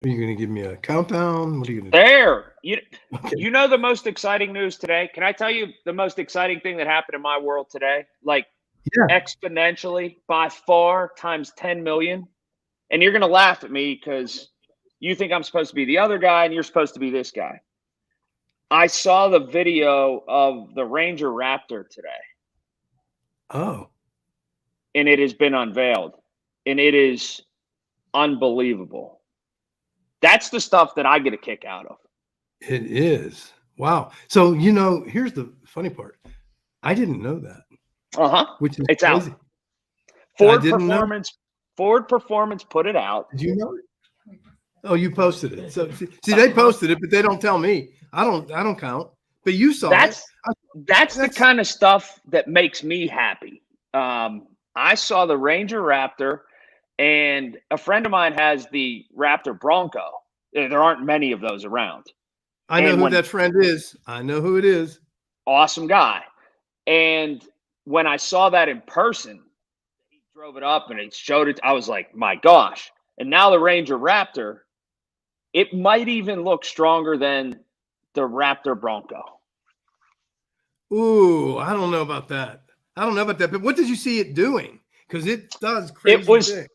Are you going to give me a countdown? What are you going to do? There. Okay. You know the most exciting news today? Can I tell you the most exciting thing that happened in my world today? Like Yeah. exponentially by far times 10 million. And you're going to laugh at me because you think I'm supposed to be the other guy and you're supposed to be this guy. I saw the video of the Ranger Raptor today Oh, and it has been unveiled and it is unbelievable. That's the stuff that I get a kick out of. it is. Wow. So, here's the funny part. I didn't know that, Uh-huh. which is It's out. crazy. I Ford didn't know. Performance Ford Performance put it out. Did you know it? Oh, you posted it. So see, they posted it, but they don't tell me. I don't count. But you saw it. That's that's the That's kind of stuff that makes me happy. I saw the Ranger Raptor, and a friend of mine has the Raptor Bronco. There aren't many of those around. I know And who when that friend is. I know who it is. awesome guy. And when I saw that in person, he drove it up and he showed it. I was like, my gosh. And now the Ranger Raptor, it might even look stronger than the Raptor Bronco. Ooh, I don't know about that. I don't know about that. But what did you see it doing? Because it does It crazy was things.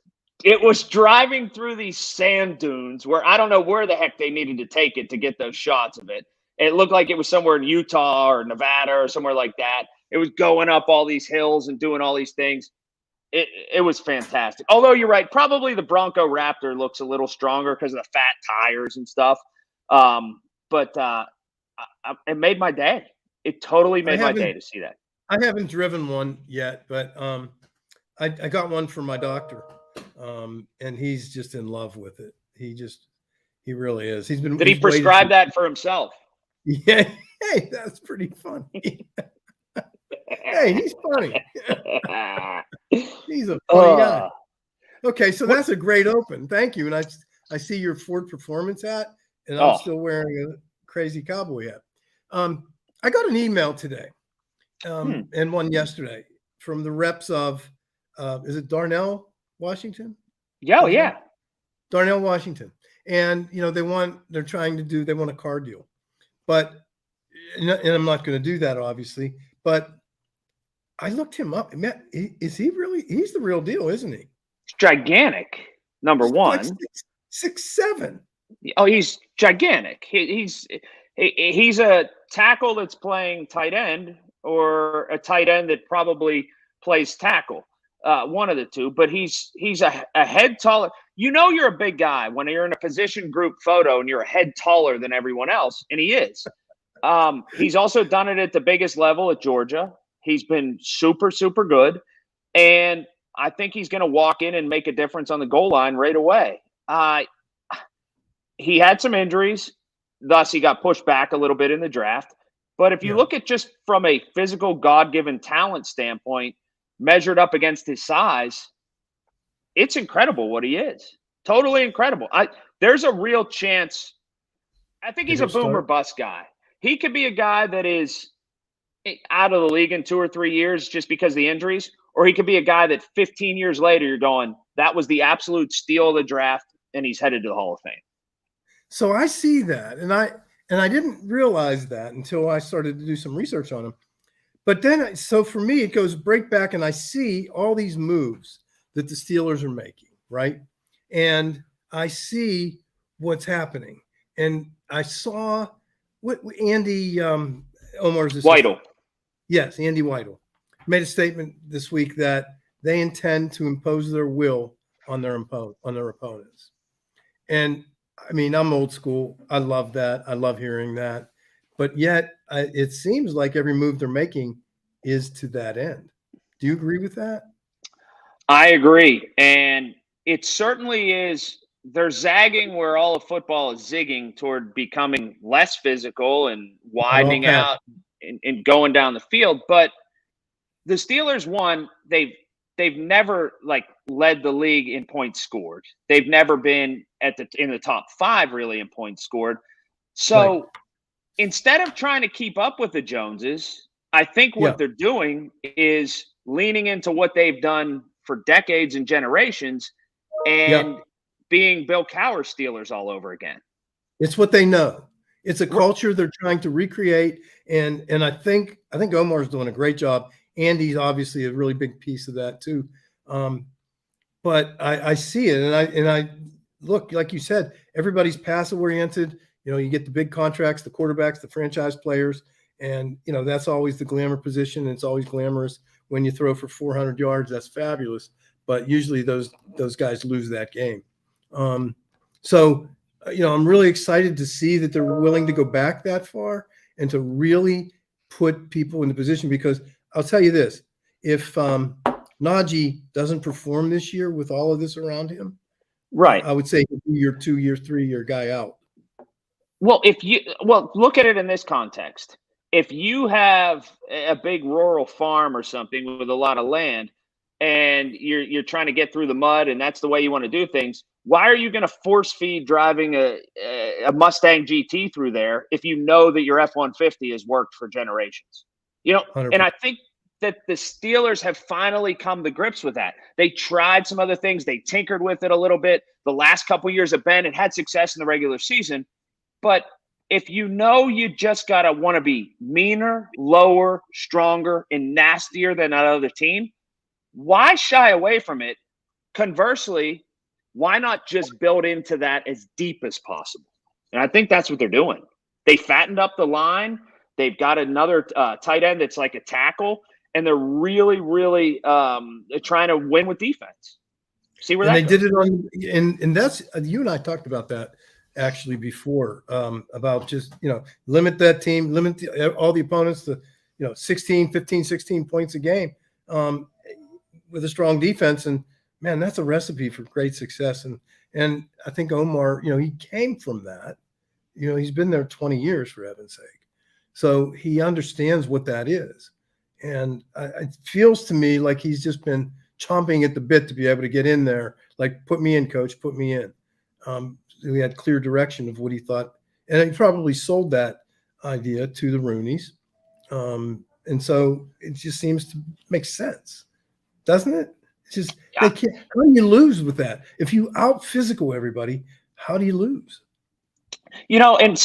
it was driving through these sand dunes where I don't know where the heck they needed to take it to get those shots of it. It looked like it was somewhere in Utah or Nevada or somewhere like that. It was going up all these hills and doing all these things. It was fantastic. Although you're right, probably the Bronco Raptor looks a little stronger because of the fat tires and stuff. But it made my day. It totally I made my day haven't to see that. I haven't driven one yet, but I got one from my doctor, and he's just in love with it. He really is. Did he He's waited for prescribe that for himself? yeah. Hey, that's pretty funny. Hey, he's funny. He's a funny guy. uh, Okay, so what? that's a great open. Thank you. And I see your Ford Performance hat, and I'm Oh, still wearing a crazy cowboy hat. Um, I got an email today, hmm. and one yesterday from the reps of, is it Darnell, Washington? Yeah, oh, His name? yeah. Darnell, Washington. And they want a car deal, but and I'm not going to do that, obviously. But I looked him up. Man, is he really? He's the real deal, isn't he? It's gigantic. Number He's like one. 6'7". Oh, he's gigantic. He's a tackle that's playing tight end or a tight end that probably plays tackle. One of the two, but he's a head taller. You know you're a big guy when you're in a position group photo and you're a head taller than everyone else, and he is. He's also done it at the biggest level at Georgia. He's been super, super good. And I think he's going to walk in and make a difference on the goal line right away. He had some injuries, thus he got pushed back a little bit in the draft. But if you Yeah. look at just from a physical God given talent standpoint, measured up against his size, it's incredible what he is. Totally incredible. There's a real chance. I think That he's a he'll boomer start. bust guy. He could be a guy that is out of the league in 2 or 3 years just because of the injuries, or he could be a guy that 15 years later you're going, that was the absolute steal of the draft, and he's headed to the Hall of Fame. So I see that, and I didn't realize that until I started to do some research on him. But then, so for me, it goes break back, and I see all these moves that the Steelers are making, right? And I see what's happening, and I saw what Andy Omar's assistant. Weidel. Yes, Andy Weidel made a statement this week that they intend to impose their will on their opponents. And I mean, I'm old school. I love that. I love hearing that. But yet, it seems like every move they're making is to that end. Do you agree with that? I agree. And it certainly is. They're zagging where all of football is zigging toward becoming less physical and On all widening paths. out and going down the field. But the Steelers won. They've never like led the league in points scored. They've never been in the top five really in points scored. Right. So instead of trying to keep up with the Joneses, I think Yeah. what they're doing is leaning into what they've done for decades and generations Yeah. and being Bill Cowher's Steelers all over again. It's what they know. It's a culture they're trying to recreate, and I think Omar's doing a great job. Andy's obviously a really big piece of that too. But I see it, and I look, like you said, everybody's passive oriented. You get the big contracts, the quarterbacks, the franchise players, and that's always the glamour position. And it's always glamorous when you throw for 400 yards. That's fabulous, but usually those guys lose that game. So I'm really excited to see that they're willing to go back that far and to really put people in the position, because I'll tell you this, if Najee doesn't perform this year with all of this around him, right, I would say he'll be your 2-year, 3-year guy out. Well, look at it in this context. If you have a big rural farm or something with a lot of land, and you're trying to get through the mud, and that's the way you want to do things, why are you going to force feed driving a Mustang GT through there if you know that your F-150 has worked for generations? 100%. And I think that the Steelers have finally come to grips with that. They tried some other things. They tinkered with it a little bit. The last couple of years have been, it had success in the regular season. But if you just got to want to be meaner, lower, stronger, and nastier than that other team, why shy away from it? Conversely, why not just build into that as deep as possible? And I think that's what they're doing. They fattened up the line. They've got another tight end that's like a tackle, and they're really, really trying to win with defense. See where and that they goes. did it on, and that's, you and I talked about that actually before, about just limit that team, limit all the opponents to 16 points a game, with a strong defense. And man, that's a recipe for great success. And I think Omar, he came from that. He's been there 20 years, for heaven's sake. So he understands what that is. And it feels to me like he's just been chomping at the bit to be able to get in there. Like, put me in, coach, put me in. We had clear direction of what he thought. And he probably sold that idea to the Rooneys. And so it just seems to make sense, doesn't it? It's just, Yeah. how do you lose with that? If you out physical everybody, how do you lose? And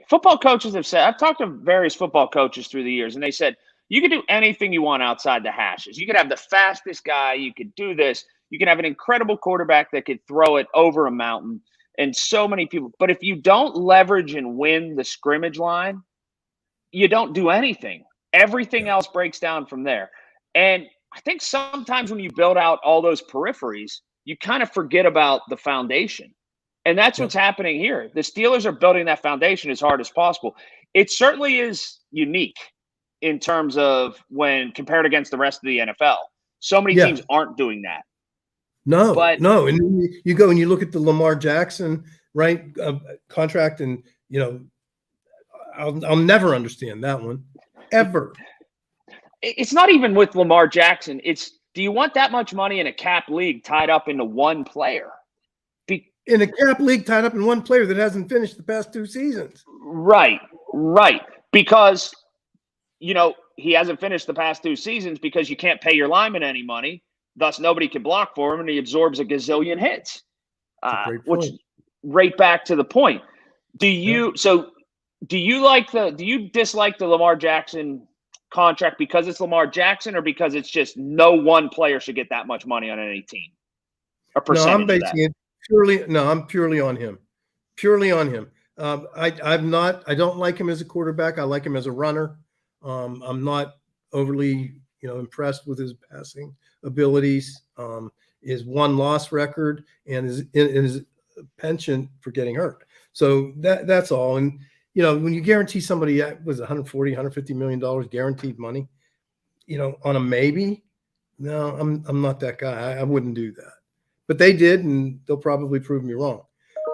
football coaches have said, I've talked to various football coaches through the years, and they said, you can do anything you want outside the hashes. You could have the fastest guy. You could do this. You can have an incredible quarterback that could throw it over a mountain, and so many people. But if you don't leverage and win the scrimmage line, you don't do anything. Everything else breaks down from there. And I think sometimes when you build out all those peripheries, you kind of forget about the foundation. And that's what's happening here. The Steelers are building that foundation as hard as possible. It certainly is unique in terms of when compared against the rest of the NFL. So many teams aren't doing that. No. And you go and you look at the Lamar Jackson, right, contract, and, I'll never understand that one, ever. It's not even with Lamar Jackson. It's, do you want that much money in a cap league tied up into one player? In a cap league tied up in one player that hasn't finished the past 2 seasons. Right. Because, he hasn't finished the past 2 seasons because you can't pay your lineman any money. Thus, nobody can block for him, and he absorbs a gazillion hits. Which, right back to the point. Do you dislike the Lamar Jackson contract because it's Lamar Jackson, or because it's just no one player should get that much money on any team? A percentage. No, I'm basing it purely. No, I'm purely on him. Purely on him. I don't like him as a quarterback. I like him as a runner. I'm not overly, impressed with his passing abilities, his 1-loss record, and his penchant for getting hurt. So that's all. And when you guarantee somebody was $140, $150 million guaranteed money, on a maybe, no, I'm not that guy. I wouldn't do that. But they did, and they'll probably prove me wrong.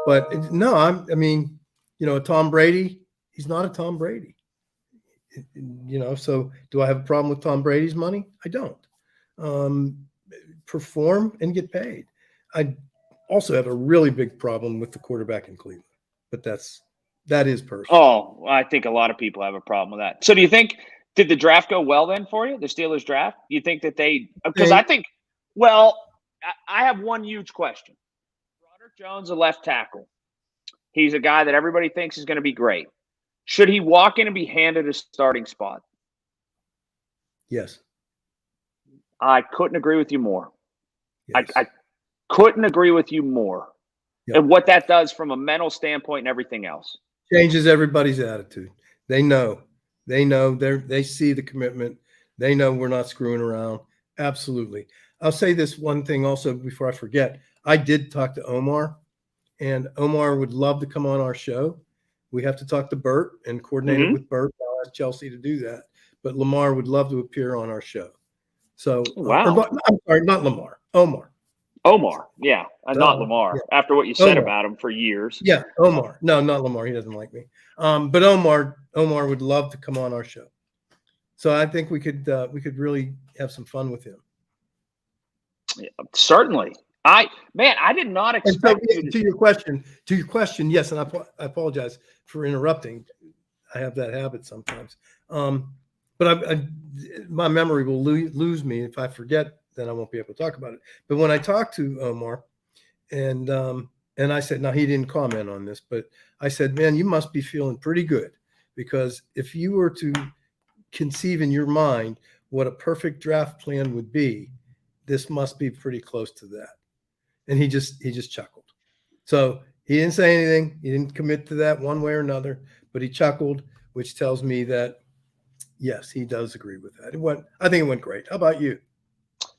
But no, a Tom Brady, he's not a Tom Brady. So do I have a problem with Tom Brady's money? I don't. Perform and get paid. I also have a really big problem with the quarterback in Cleveland, but that is personal. Oh, I think a lot of people have a problem with that. So do you think, did the draft go well then for you, the Steelers draft? You think that because I think, I have one huge question. Broader Jones, a left tackle. He's a guy that everybody thinks is going to be great. Should he walk in and be handed a starting spot? Yes. I couldn't agree with you more. Yes. I couldn't agree with you more. Yep. And what that does from a mental standpoint and everything else. Changes everybody's attitude. They know. They see the commitment. They know we're not screwing around. Absolutely. I'll say this one thing also before I forget. I did talk to Omar, and Omar would love to come on our show. We have to talk to Bert and coordinate it with Bert. I'll ask Chelsea to do that. But Lamar would love to appear on our show. So, wow. I'm sorry, not Lamar, Omar. Omar, yeah, not Lamar. Yeah. After what you said Omar. about him for years. Yeah, Omar. No, not Lamar. He doesn't like me. But Omar would love to come on our show. So I think we could really have some fun with him. Yeah, certainly. I did not expect to your question, yes, and I apologize for interrupting. I have that habit sometimes. But my memory will lose me if I forget. Then I won't be able to talk about it. But when I talked to Omar, and I said, now he didn't comment on this, but I said, man, you must be feeling pretty good, because if you were to conceive in your mind what a perfect draft plan would be, this must be pretty close to that. And he just chuckled. So he didn't say anything. He didn't commit to that one way or another, but he chuckled, which tells me that, yes, he does agree with that. I think it went great. How about you?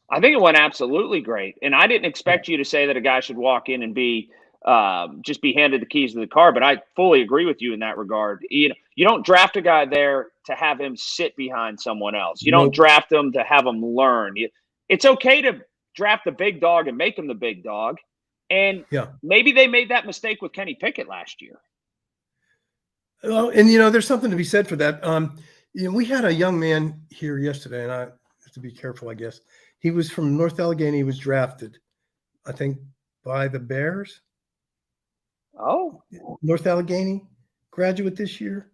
I think it went absolutely great. And I didn't expect you to say that a guy should walk in and be just be handed the keys to the car, but I fully agree with you in that regard. You don't draft a guy there to have him sit behind someone else. You don't draft him to have him learn. It's okay to draft the big dog and make him the big dog. And maybe they made that mistake with Kenny Pickett last year. Well, and there's something to be said for that. We had a young man here yesterday, and I have to be careful, I guess. He was from North Allegheny. He was drafted, I think, by the Bears. Oh, North Allegheny graduate this year.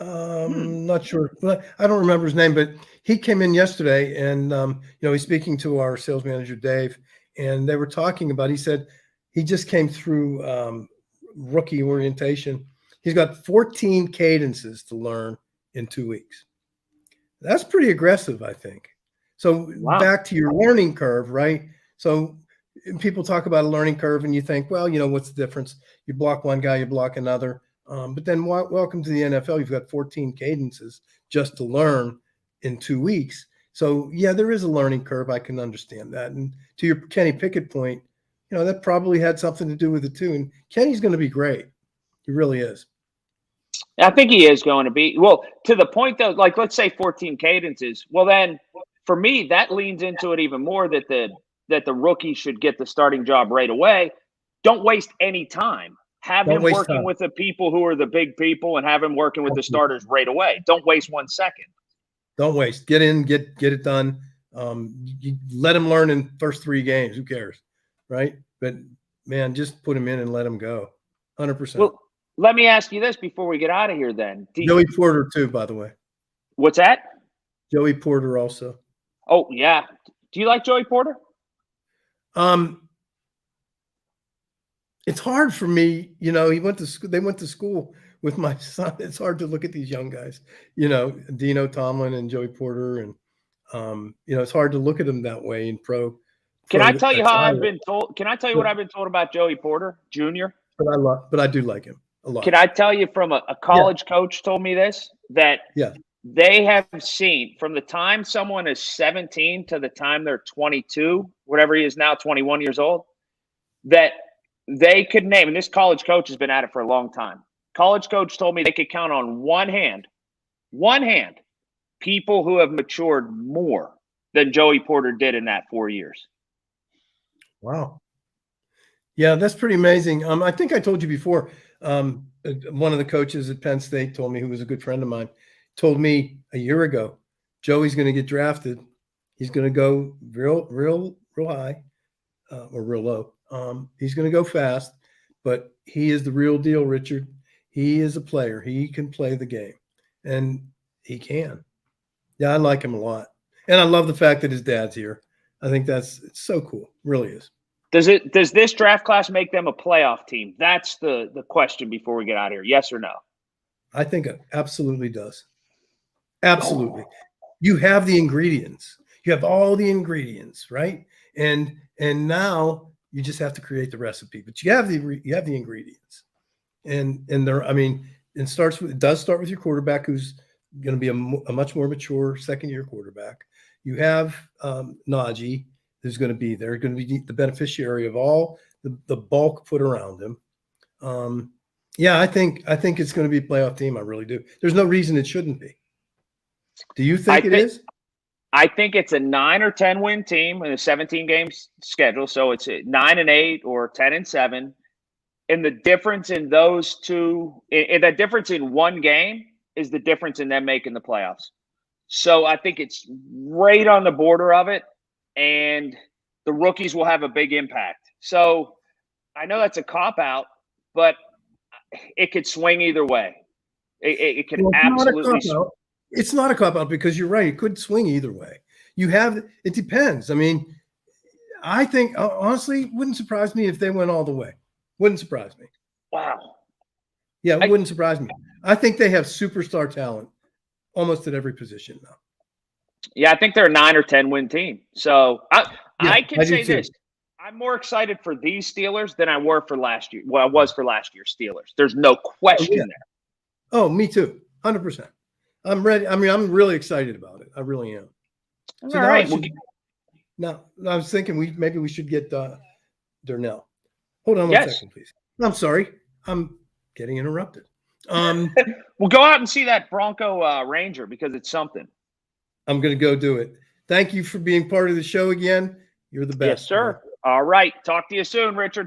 Not sure. I don't remember his name, but he came in yesterday, and he's speaking to our sales manager Dave, and they were talking about. He said he just came through rookie orientation. He's got 14 cadences to learn in 2 weeks. That's pretty aggressive, I think. So back to your learning curve, right? So people talk about a learning curve, and you think, well, what's the difference? You block one guy, you block another. But then welcome to the NFL. You've got 14 cadences just to learn in 2 weeks. So, yeah, there is a learning curve. I can understand that. And to your Kenny Pickett point, that probably had something to do with it too. And Kenny's going to be great. He really is. I think he is going to be. Well, to the point, though, like let's say 14 cadences. Well, then for me, that leans into it even more that the rookie should get the starting job right away. Don't waste any time. Have him working with the people who are the big people, and have him working with the starters right away. Don't waste 1 second. Don't waste. Get in, get it done. You let him learn in first 3 games. Who cares, right? But man, just put him in and let him go. 100%. Well, let me ask you this before we get out of here. Then Joey Porter too, by the way. What's that? Joey Porter also. Oh yeah. Do you like Joey Porter? It's hard for me, he went to school. They went to school with my son. It's hard to look at these young guys, Dino Tomlin and Joey Porter, and it's hard to look at them that way in pro. Can I tell you how I've been told? Can I tell you what I've been told about Joey Porter Jr.? But I do like him a lot. Can I tell you from a college coach told me this, that they have seen from the time someone is 17 to the time they're 22, whatever he is now, 21 years old, that they could name, and this college coach has been at it for a long time. College coach told me they could count on one hand, people who have matured more than Joey Porter did in that 4 years. Wow. Yeah, that's pretty amazing. I think I told you before, one of the coaches at Penn State told me, who was a good friend of mine, told me a year ago, Joey's going to get drafted. He's going to go real high or real low. He's going to go fast, but he is the real deal, Richard. He is a player. He can play the game, and he can. Yeah, I like him a lot. And I love the fact that his dad's here. I think it's so cool. Really is. Does this draft class make them a playoff team? That's the question before we get out of here. Yes or no? I think it absolutely does. Absolutely. You have the ingredients. You have all the ingredients, right? And now you just have to create the recipe. But you have the ingredients. And there, I mean, it does start with your quarterback, who's going to be a much more mature second-year quarterback. You have Najee, who's going to be there, going to be the beneficiary of all the bulk put around him. Yeah, I think it's going to be a playoff team. I really do. There's no reason it shouldn't be. Do you think it is? I think it's a 9 or 10 win team in a 17 game schedule. So it's a 9-8 or 10-7. And the difference in those two, and the difference in one game is the difference in them making the playoffs. So I think it's right on the border of it, and the rookies will have a big impact. So I know that's a cop-out, but it could swing either way. It could absolutely. It's not a cop-out because you're right. It could swing either way. It depends. I mean, I think, honestly, it wouldn't surprise me if they went all the way. Wouldn't surprise me. Wow. Yeah, it wouldn't surprise me. I think they have superstar talent almost at every position now. Yeah, I think they're a 9 or 10 win team. So I can say this. I'm more excited for these Steelers than I were for last year. Well, I was for last year's Steelers. There's no question there. Oh, me too. 100%. I'm ready. I mean, I'm really excited about it. I really am. So all right. Now, I was thinking maybe we should get Darnell. Hold on one second, please. I'm sorry. I'm getting interrupted. We'll go out and see that Bronco Ranger because it's something. I'm going to go do it. Thank you for being part of the show again. You're the best. Yes, sir. Man. All right. Talk to you soon, Richard.